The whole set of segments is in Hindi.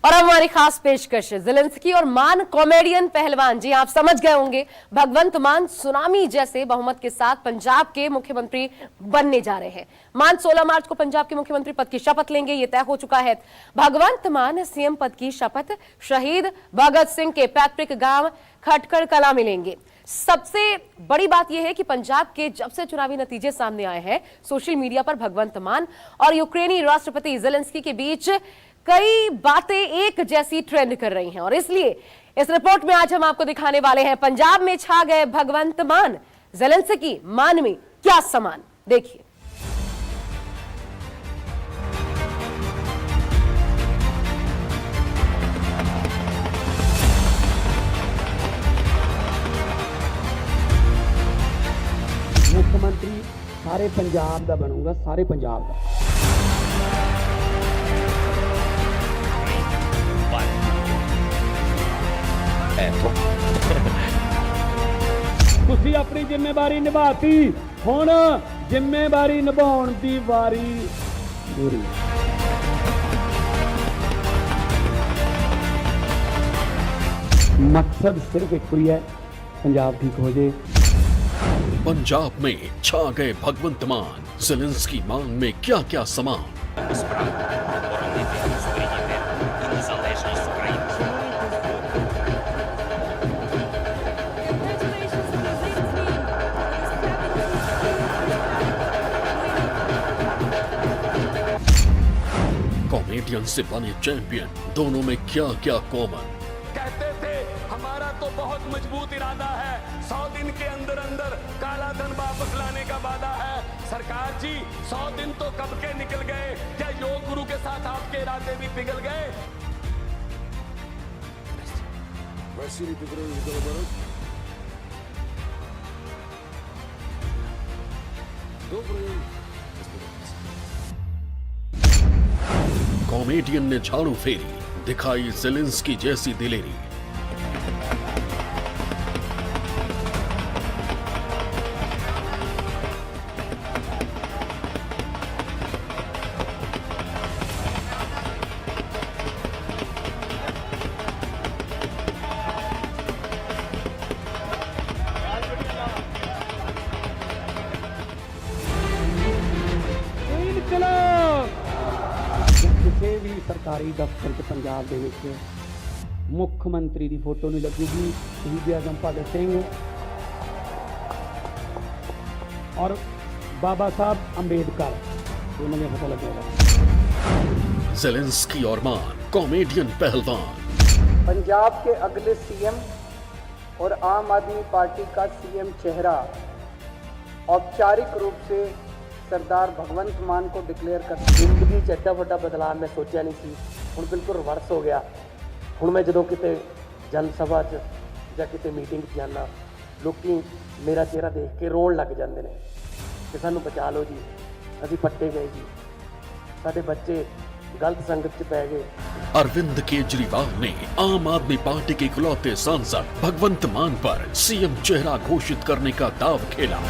और अब हमारी खास पेशकश ज़ेलेंस्की और मान कॉमेडियन पहलवान। जी आप समझ गए होंगे, भगवंत मान सुनामी जैसे बहुमत के साथ पंजाब के मुख्यमंत्री बनने जा रहे हैं। मान 16 मार्च को पंजाब के मुख्यमंत्री पद की शपथ लेंगे, ये तय हो चुका है। भगवंत मान सीएम पद की शपथ शहीद भगत सिंह के पैतृक गांव खटकर कला में लेंगे। सबसे बड़ी बात यह है कि पंजाब के जब से चुनावी नतीजे सामने आए हैं, सोशल मीडिया पर भगवंत मान और यूक्रेनी राष्ट्रपति ज़ेलेंस्की के बीच कई बातें एक जैसी ट्रेंड कर रही हैं और इसलिए इस रिपोर्ट में आज हम आपको दिखाने वाले हैं पंजाब में छा गए भगवंत मान, ज़ेलेंस्की मान में क्या समान। देखिए। मुख्यमंत्री सारे पंजाब का बनूंगा, सारे पंजाब का। ਤੁਸੀਂ ਆਪਣੀ ਜ਼ਿੰਮੇਵਾਰੀ ਨਿਭਾਤੀ, ਹੁਣ ਜ਼ਿੰਮੇਵਾਰੀ ਨਿਭਾਉਣ ਦੀ ਵਾਰੀ ਮੇਰੀ। मकसद सिर्फ एक ही है, पंजाब ठीक हो जाए। पंजाब में छा गए भगवंत मान, ज़ेलेंस्की मांग में क्या क्या समान। कॉमेडियन से बने चैंपियन, दोनों में क्या क्या कॉमन। कहते थे हमारा तो बहुत मजबूत इरादा है, 100 दिन के अंदर अंदर काला धन वापस लाने का वादा है। सरकार जी 100 दिन तो कब के निकल गए, क्या योग गुरु के साथ आपके इरादे भी पिघल गए? Василий Петрович Голобород. Добрый कॉमेडियन ने झाड़ू फेरी, दिखाई ज़ेलेंस्की जैसी दिलेरी। किसी भी सरकारी दफ्तर च पंजाब दे विच मुख्यमंत्री की फोटो नहीं लगेगी, शहीद आजम भगत सिंह और बाबा साहब अंबेडकर, दोनों में फोटो लगेगा। ज़ेलेंस्की और मान कॉमेडियन पहलवान। पंजाब के अगले सीएम और आम आदमी पार्टी का सीएम चेहरा औपचारिक रूप से सरदार भगवंत मान को डिक्लेयर कर। जिंदगी च एड्डा वड्डा बदलाव मैं सोचा नहीं सी, हुण बिल्कुल रिवर्स हो गया। हुण मैं जदों किते जन सभा च जां किते मीटिंग च जाना, लोकी मेरा चेहरा देख के रोण लग जाते हैं कि सानू बचा लो जी, असीं पट्टे गए जी, साडे बच्चे गलत संगत च पै गए। अरविंद केजरीवाल ने आम आदमी पार्टी के इकलौते सांसद भगवंत मान पर सीएम चेहरा घोषित करने का दाव खेला।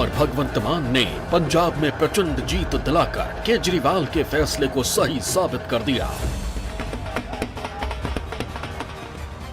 और भगवंत मान ने पंजाब में प्रचंड जीत दिलाकर केजरीवाल के फैसले को सही साबित कर दिया।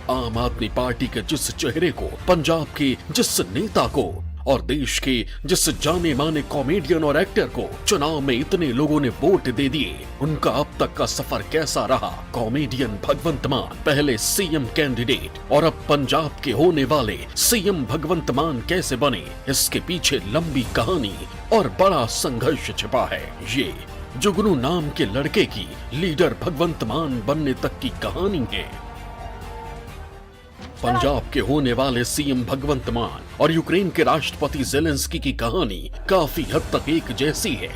आम आदमी पार्टी के जिस चेहरे को, पंजाब के जिस नेता को और देश के जिस जाने माने कॉमेडियन और एक्टर को चुनाव में इतने लोगों ने वोट दे दिए, उनका अब तक का सफर कैसा रहा। कॉमेडियन भगवंत मान पहले सीएम कैंडिडेट और अब पंजाब के होने वाले सीएम भगवंत मान कैसे बने, इसके पीछे लंबी कहानी और बड़ा संघर्ष छिपा है। ये जुगनू नाम के लड़के की लीडर भगवंत मान बनने तक की कहानी है। पंजाब के होने वाले सीएम भगवंत मान और यूक्रेन के राष्ट्रपति ज़ेलेंस्की की कहानी काफी हद तक एक जैसी है।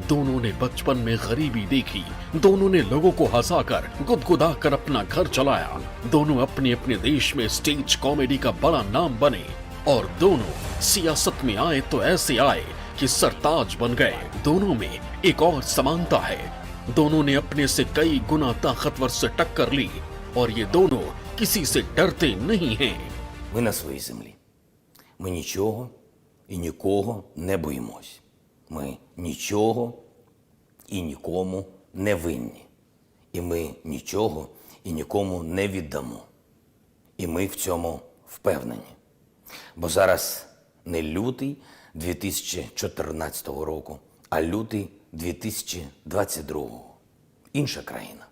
दोनों ने बचपन में गरीबी देखी, दोनों ने लोगों को हंसाकर गुदगुदाकर अपना घर चलाया, दोनों अपने अपने देश में स्टेज कॉमेडी का बड़ा नाम बने और दोनों सियासत में आए तो ऐसे आए कि सरताज बन गए। दोनों में एक और समानता है, दोनों ने अपने से कई गुना ताकतवर से टक्कर ली और ये दोनों किसी से डरते नहीं हैं। Ми на своїй землі. Ми нічого і нікого не боїмось. Ми нічого і нікому не винні. І ми нічого і нікому не віддамо. І ми в цьому впевнені. Бо зараз не лютий 2014 року, а лютий 2022. Інша країна,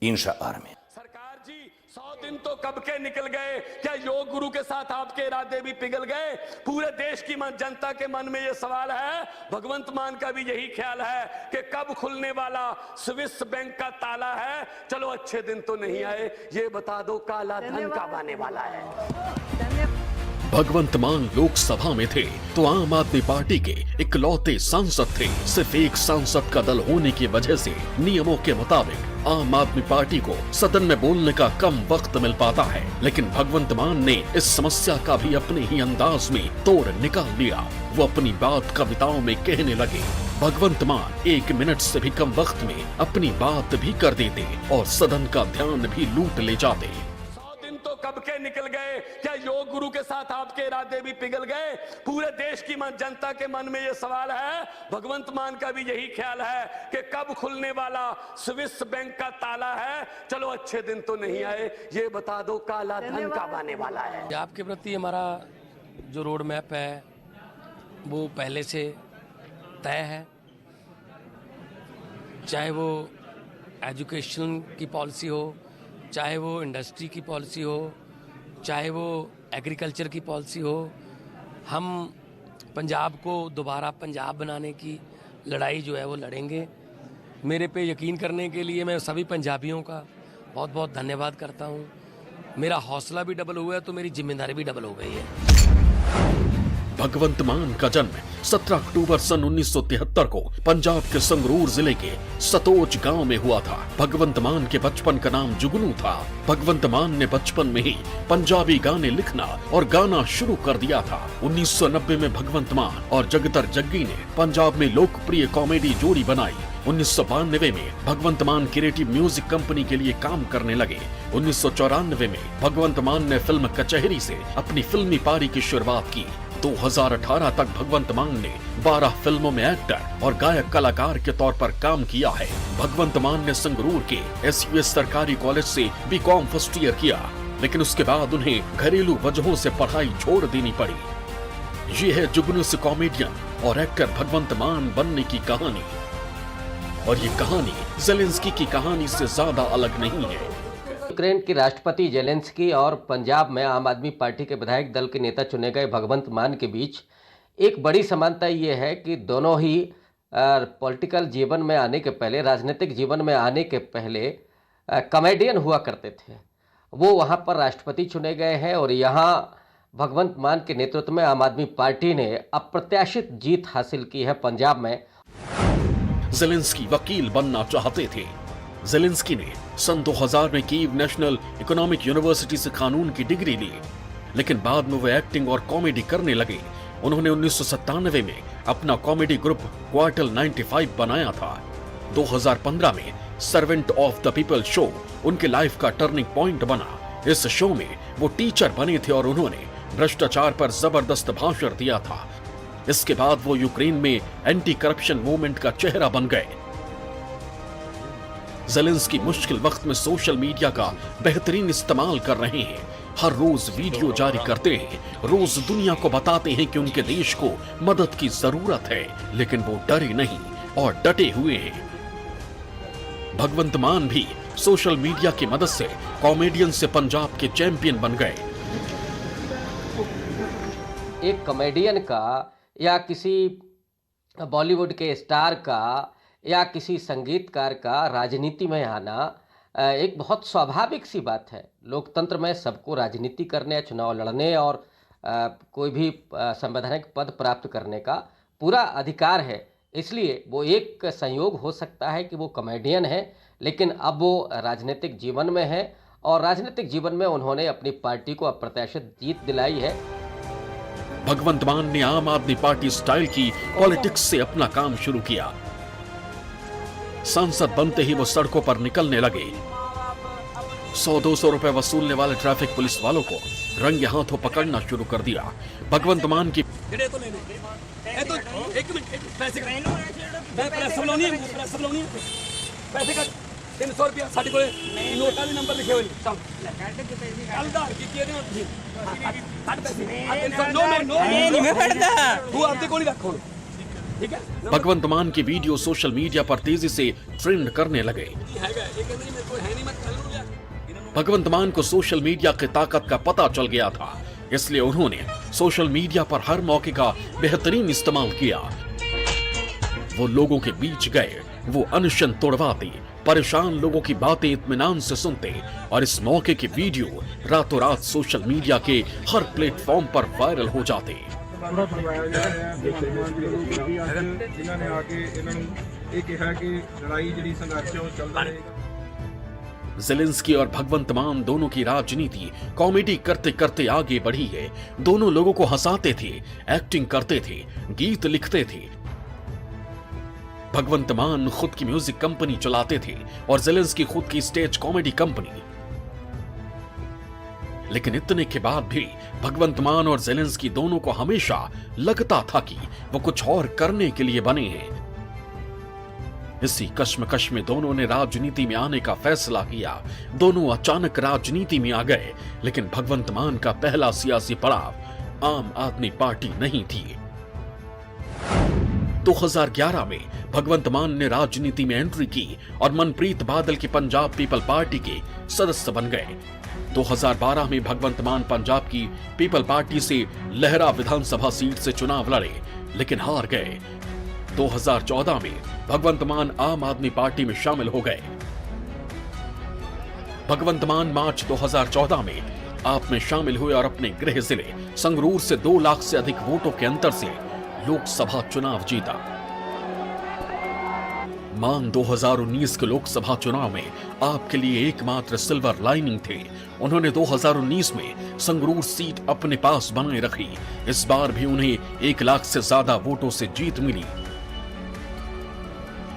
інша армія. सरकार जी 100 दिन तो कब के निकल गए, क्या योग गुरु के साथ आपके इरादे भी पिघल गए? पूरे देश की जनता के मन में ये सवाल है, भगवंत मान का भी यही ख्याल है कि कब खुलने वाला स्विस बैंक का ताला है? चलो अच्छे दिन तो नहीं आए, ये बता दो काला धन कब आने वाला है? भगवंत मान लोकसभा में थे तो आम आदमी पार्टी के इकलौते सांसद थे। सिर्फ एक सांसद का दल होने की वजह से नियमों के मुताबिक आम आदमी पार्टी को सदन में बोलने का कम वक्त मिल पाता है, लेकिन भगवंत मान ने इस समस्या का भी अपने ही अंदाज में तोड़ निकाल लिया। वो अपनी बात कविताओं में कहने लगे। भगवंत मान 1 मिनट से भी कम वक्त में अपनी बात भी कर देते और सदन का ध्यान भी लूट ले जाते। तो कब के निकल गए, क्या योग गुरु के साथ आपके इरादे भी पिघल गए? पूरे देश की जनता के मन में ये सवाल है, भगवंत मान का भी यही ख्याल है कि कब खुलने वाला स्विस बैंक का ताला है? चलो अच्छे दिन तो नहीं आए, ये बता दो काला धन कब आने वाला है? आपके प्रति हमारा जो रोड मैप है वो पहले से तय है, चाहे वो एजुकेशन की पॉलिसी हो, चाहे वो इंडस्ट्री की पॉलिसी हो, चाहे वो एग्रीकल्चर की पॉलिसी हो। हम पंजाब को दोबारा पंजाब बनाने की लड़ाई जो है वो लड़ेंगे। मेरे पे यकीन करने के लिए मैं सभी पंजाबियों का बहुत बहुत धन्यवाद करता हूँ। मेरा हौसला भी डबल हुआ है तो मेरी जिम्मेदारी भी डबल हो गई है। भगवंत मान का जन्म 17 अक्टूबर सन 1973 को पंजाब के संगरूर जिले के सतोच गांव में हुआ था। भगवंत मान के बचपन का नाम जुगनू था। भगवंत मान ने बचपन में ही पंजाबी गाने लिखना और गाना शुरू कर दिया था। 1990 में भगवंत मान और जगतर जग्गी ने पंजाब में लोकप्रिय कॉमेडी जोड़ी बनाई। 1992 में भगवंत मान क्रिएटिव म्यूजिक कंपनी के लिए काम करने लगे। 1994 में भगवंत मान ने फिल्म कचहरी से अपनी फिल्मी पारी की शुरुआत की। 2018 तक भगवंत मान ने 12 फिल्मों में एक्टर और गायक कलाकार के तौर पर काम किया है। भगवंत मान ने संगरूर के SUS सरकारी कॉलेज से BCom फर्स्ट ईयर किया, लेकिन उसके बाद उन्हें घरेलू वजहों से पढ़ाई छोड़ देनी पड़ी। ये है जुगनू से कॉमेडियन और एक्टर भगवंत मान बनने की कहानी। और ये कहानी ज़ेलेंस्की की कहानी से ज्यादा अलग नहीं है। यूक्रेन के राष्ट्रपति जेलेंस्की और पंजाब में आम आदमी पार्टी के विधायक दल के नेता चुने गए भगवंत मान के बीच एक बड़ी समानता ये है कि दोनों ही पॉलिटिकल जीवन में आने के पहले, राजनीतिक जीवन में आने के पहले कॉमेडियन हुआ करते थे। वो वहाँ पर राष्ट्रपति चुने गए हैं और यहाँ भगवंत मान के नेतृत्व में आम आदमी पार्टी ने अप्रत्याशित जीत हासिल की है पंजाब में। ज़ेलेंस्की वकील बनना चाहते थे। ज़ेलेंस्की ने सन 2000 में कीव नेशनल इकोनॉमिक यूनिवर्सिटी से कानून की डिग्री ली, लेकिन बाद में वे एक्टिंग और कॉमेडी करने लगे। उन्होंने 1997 में अपना कॉमेडी ग्रुप क्वार्टल 95 बनाया था। 2015 में servant of the people show उनके लाइफ का टर्निंग पॉइंट बना। इस शो में वो टीचर बने थे और उन्होंने भ्रष्टाचार पर जबरदस्त भाषण दिया था। इसके बाद वो यूक्रेन में एंटी करप्शन मूवमेंट का चेहरा बन गए। ज़ेलेंस्की मुश्किल वक्त में सोशल मीडिया का बेहतरीन इस्तेमाल कर रहे हैं। हर रोज वीडियो जारी करते हैं, रोज दुनिया को बताते हैं कि उनके देश को मदद की जरूरत है, लेकिन वो डरे नहीं और डटे हुए हैं। भगवंत मान भी सोशल मीडिया की मदद से कॉमेडियन से पंजाब के चैंपियन बन गए। एक कॉमेडियन का या किसी बॉलीवुड के स्टार का या किसी संगीतकार का राजनीति में आना एक बहुत स्वाभाविक सी बात है। लोकतंत्र में सबको राजनीति करने, चुनाव लड़ने और कोई भी संवैधानिक पद प्राप्त करने का पूरा अधिकार है। इसलिए वो एक संयोग हो सकता है कि वो कॉमेडियन है, लेकिन अब वो राजनीतिक जीवन में है और राजनीतिक जीवन में उन्होंने अपनी पार्टी को अप्रत्याशित जीत दिलाई है। भगवंत मान ने आम आदमी पार्टी स्टाइल की पॉलिटिक्स से अपना काम शुरू किया। सांसद बनते ही वो सड़कों पर निकलने लगे। 100-200 रुपए वसूलने वाले ट्रैफिक पुलिस वालों को रंगे हाथों पकड़ना शुरू कर दिया। भगवंत मान की पैसे का 300 रुपया साढ़े को नोटा भी नंबर लिखे हुए कलदार की किए नहीं रखो। ठीक है, भगवंत मान की वीडियो सोशल मीडिया पर तेजी से ट्रेंड करने लगे। भगवंत मान को सोशल मीडिया की ताकत का पता चल गया था, इसलिए उन्होंने सोशल मीडिया पर हर मौके का बेहतरीन इस्तेमाल किया। वो लोगों के बीच गए, वो अनशन तोड़वाते, परेशान लोगों की बातें इत्मीनान से सुनते और इस मौके की वीडियो रातों रात सोशल मीडिया के हर प्लेटफॉर्म पर वायरल हो जाते। ज़ेलेंस्की और भगवंत मान दोनों की राजनीति कॉमेडी करते करते आगे बढ़ी है। दोनों लोगों को हंसाते थे, एक्टिंग करते थे, गीत लिखते थे। भगवंत मान खुद की म्यूजिक कंपनी चलाते थे और ज़ेलेंस्की खुद की स्टेज कॉमेडी कंपनी। लेकिन इतने के बाद भी भगवंत मान और ज़ेलेंस्की दोनों को हमेशा लगता था कि वो कुछ और करने के लिए बने हैं। इसी कश्मकश में दोनों ने राजनीति में आने का फैसला किया। दोनों अचानक राजनीति में आ गए, लेकिन भगवंत मान का पहला सियासी पड़ाव आम आदमी पार्टी नहीं थी। 2011 में भगवंत मान ने राजनीति में एंट्री की और मनप्रीत बादल की पंजाब पीपल पार्टी के सदस्य बन गए। 2012 में भगवंत मान पंजाब की पीपल पार्टी से लहरा विधानसभा सीट से चुनाव लड़े, लेकिन हार गए। 2014 में भगवंत मान आम आदमी पार्टी में शामिल हो गए। भगवंत मान मार्च 2014 में आप में शामिल हुए और अपने गृह जिले संगरूर से 2 लाख से अधिक वोटों के अंतर से लोकसभा चुनाव जीता। मान 2019 के लोकसभा चुनाव में आपके लिए एकमात्र सिल्वर लाइनिंग थे। उन्होंने 2019 में संगरूर सीट अपने पास बनाए रखी। इस बार भी उन्हें 1 लाख से ज्यादा वोटों से जीत मिली।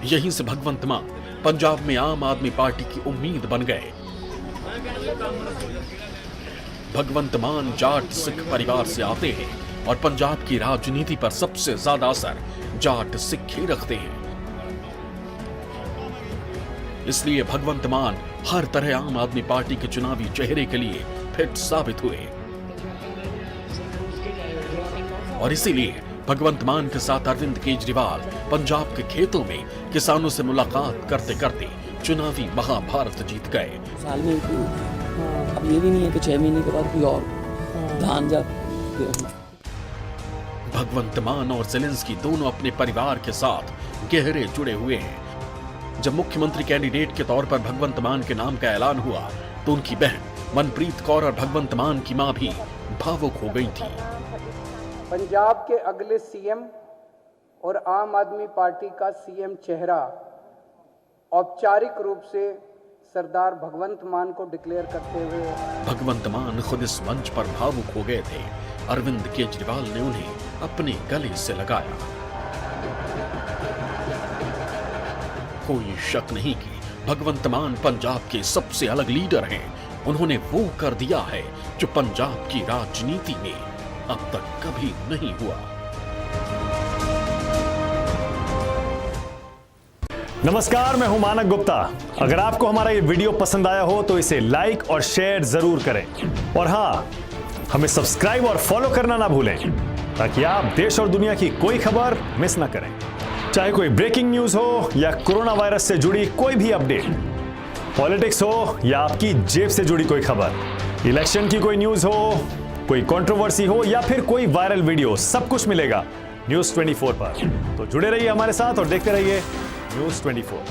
यहीं से भगवंत मान पंजाब में आम आदमी पार्टी की उम्मीद बन गए। भगवंत मान जाट सिख परिवार से आते हैं और पंजाब की राजनीति पर सबसे ज्यादा असर जाट सिख ही रखते हैं। इसलिए भगवंत मान हर तरह आम आदमी पार्टी के चुनावी चेहरे के लिए फिट साबित हुए और इसीलिए भगवंत मान के साथ अरविंद केजरीवाल पंजाब के खेतों में किसानों से मुलाकात करते करते चुनावी महाभारत जीत गए। साल में अब ये भी नहीं है कि 6 महीने के बाद कोई और धान जा। भगवंत मान और ज़ेलेंस्की दोनों अपने परिवार के साथ गहरे जुड़े हुए हैं। जब मुख्यमंत्री कैंडिडेट के तौर पर भगवंत मान के नाम का ऐलान हुआ तो उनकी बहन मनप्रीत कौर और भगवंत मान की मां भी भावुक हो गई थी। पंजाब के अगले सीएम और आम आदमी पार्टी का सीएम चेहरा औपचारिक रूप से सरदार भगवंत मान को डिक्लेयर करते हुए भगवंत मान खुद इस मंच पर भावुक हो गए थे। अरविंद केजरीवाल ने उन्हें अपने गले से लगाया। कोई शक नहीं कि भगवंत मान पंजाब के सबसे अलग लीडर हैं। उन्होंने वो कर दिया है जो पंजाब की राजनीति में अब तक कभी नहीं हुआ। नमस्कार, मैं हूं मानक गुप्ता। अगर आपको हमारा ये वीडियो पसंद आया हो तो इसे लाइक और शेयर जरूर करें और हाँ, हमें सब्सक्राइब और फॉलो करना ना भूलें ताकि आप देश और दुनिया की कोई खबर मिस ना करें। चाहे कोई ब्रेकिंग न्यूज हो या कोरोना वायरस से जुड़ी कोई भी अपडेट, पॉलिटिक्स हो या आपकी जेब से जुड़ी कोई खबर, इलेक्शन की कोई न्यूज हो, कोई कंट्रोवर्सी हो या फिर कोई वायरल वीडियो, सब कुछ मिलेगा न्यूज़ 24 पर। तो जुड़े रहिए हमारे साथ और देखते रहिए न्यूज़ 24।